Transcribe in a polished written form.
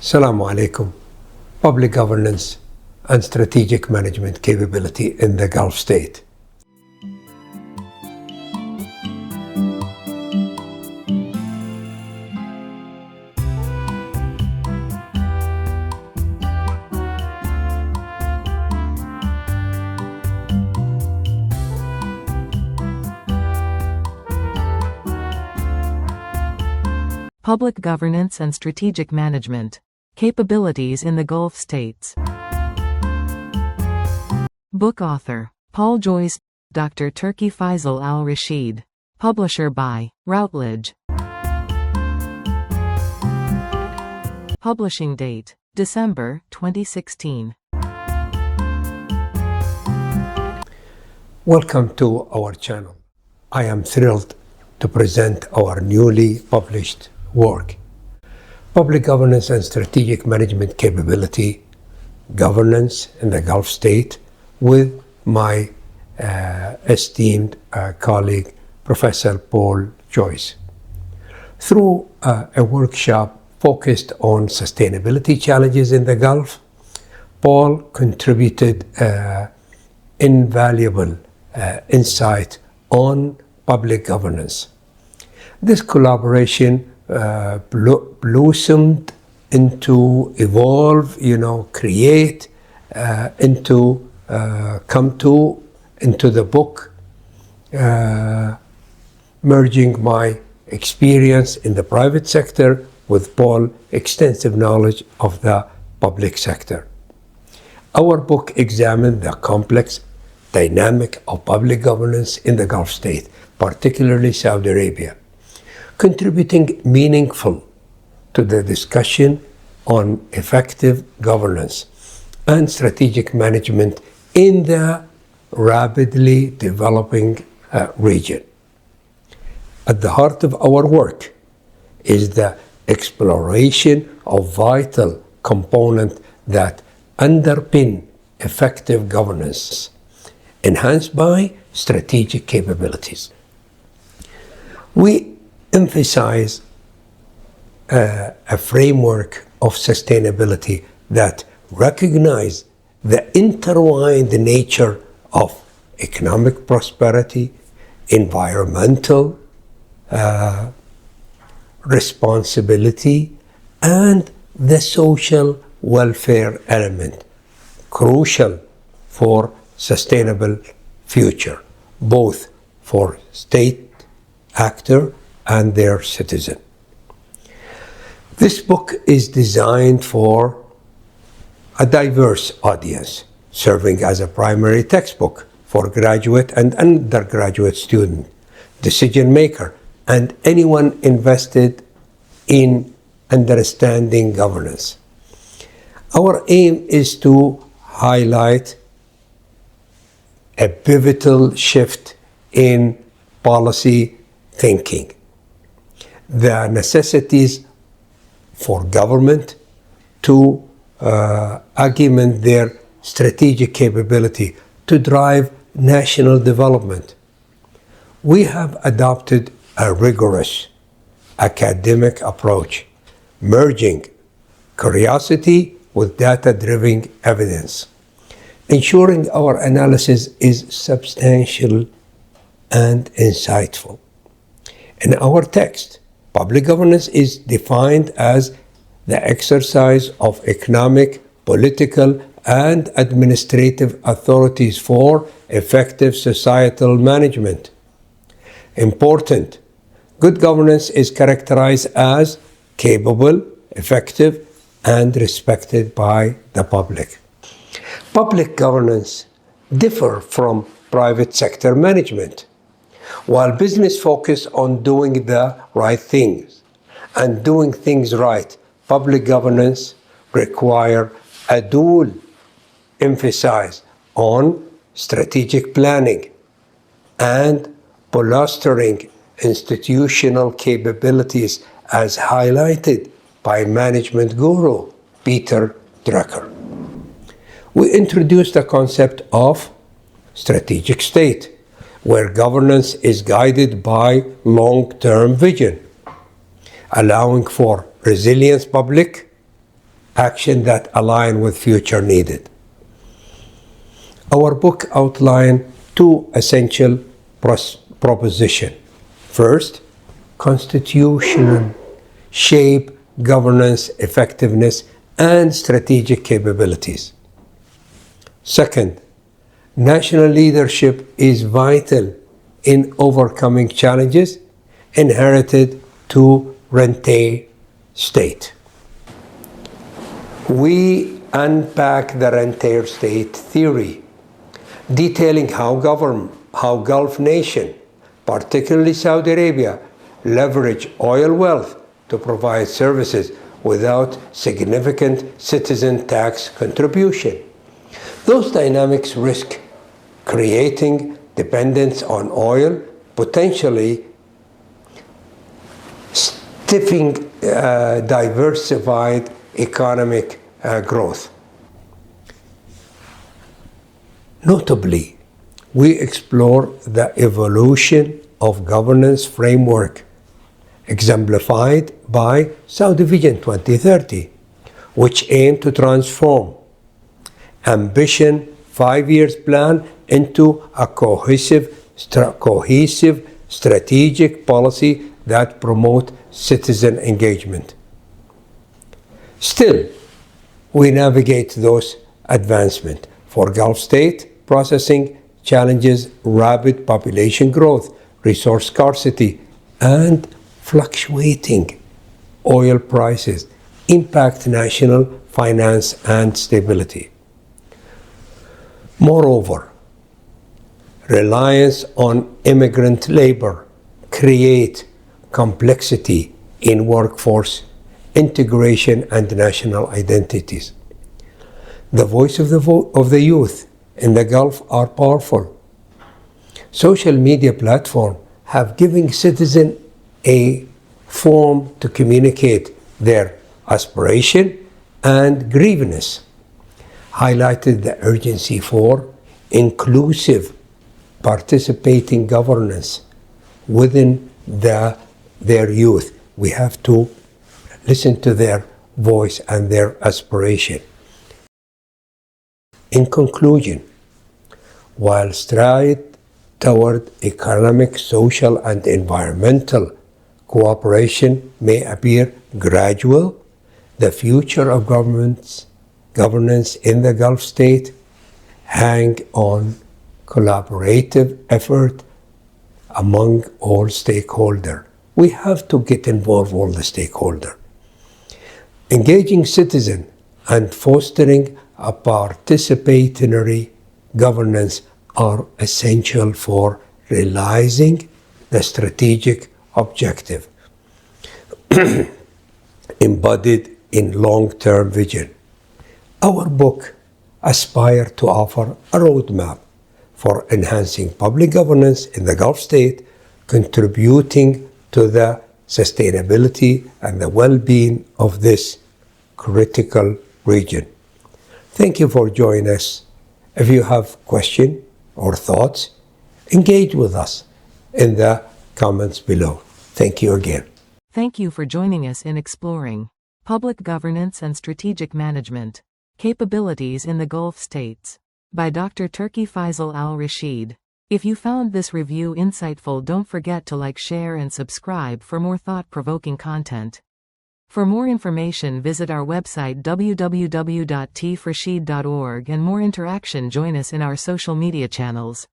Assalamu alaikum. Public governance and strategic management capability in the Gulf state. Public governance and strategic management. Capabilities in the Gulf states. Book author, Paul Joyce, Dr. Turki Faisal Al-Rashid. Publisher by Routledge. Publishing date, December 2016. Welcome to our channel. I am thrilled to present our newly published work, Public Governance and Strategic Management Capability, Governance in the Gulf State, with my esteemed colleague, Professor Paul Joyce. Through a workshop focused on sustainability challenges in the Gulf, Paul contributed invaluable insight on public governance. This collaboration blossomed into evolve, create, into the book, merging my experience in the private sector with Paul's extensive knowledge of the public sector. Our book examined the complex dynamic of public governance in the Gulf state, particularly Saudi Arabia, contributing meaningful to the discussion on effective governance and strategic management in the rapidly developing region. At the heart of our work is the exploration of vital components that underpin effective governance, enhanced by strategic capabilities. We emphasize a framework of sustainability that recognize the intertwined nature of economic prosperity, environmental responsibility, and the social welfare element, crucial for sustainable future, both for state actor and their citizen. This book is designed for a diverse audience, serving as a primary textbook for graduate and undergraduate student, decision maker, and anyone invested in understanding governance. Our aim is to highlight a pivotal shift in policy thinking, the necessities for government to augment their strategic capability to drive national development. We have adopted a rigorous academic approach, merging curiosity with data-driven evidence, ensuring our analysis is substantial and insightful. In our text, public governance is defined as the exercise of economic, political, and administrative authorities for effective societal management. Important. Good governance is characterized as capable, effective, and respected by the public. Public governance differs from private sector management. While business focus on doing the right things and doing things right, public governance require a dual emphasis on strategic planning and bolstering institutional capabilities, as highlighted by management guru Peter Drucker. We introduced the concept of strategic state, where governance is guided by long-term vision, allowing for resilient public action that align with future needed. Our book outlines two essential propositions. First, constitutional shape governance effectiveness and strategic capabilities. Second, national leadership is vital in overcoming challenges inherited to Rentier state. We unpack the Rentier state theory, detailing how Gulf nations, particularly Saudi Arabia, leverage oil wealth to provide services without significant citizen tax contribution. Those dynamics risk creating dependence on oil, potentially stifling diversified economic growth. Notably, we explore the evolution of governance framework exemplified by Saudi Vision 2030, which aim to transform Ambition 5-year plan into a cohesive strategic policy that promote citizen engagement. Still, we navigate those advancements. For Gulf state, processing challenges rapid population growth, resource scarcity, and fluctuating oil prices impact national finance and stability. Moreover, reliance on immigrant labor creates complexity in workforce integration and national identities. The voice of the youth in the Gulf are powerful. Social media platforms have given citizens a forum to communicate their aspiration and grievances, highlighted the urgency for inclusive participating governance within their youth. We have to listen to their voice and their aspiration. In conclusion, while stride toward economic, social, and environmental cooperation may appear gradual, the future of governance in the Gulf state hang on collaborative effort among all stakeholders. We have to get involved all the stakeholders. Engaging citizens and fostering a participatory governance are essential for realizing the strategic objective embodied in long-term vision. Our book aspires to offer a roadmap for enhancing public governance in the Gulf state, contributing to the sustainability and the well-being of this critical region. Thank you for joining us. If you have questions or thoughts, engage with us in the comments below. Thank you again. Thank you for joining us in exploring Public Governance and Strategic Management Capabilities in the Gulf States by Dr. Turki Faisal Al-Rashid. If you found this review insightful, don't forget to like, share, and subscribe for more thought-provoking content. For more information, visit our website www.tfrashid.org, and more interaction, join us in our social media channels.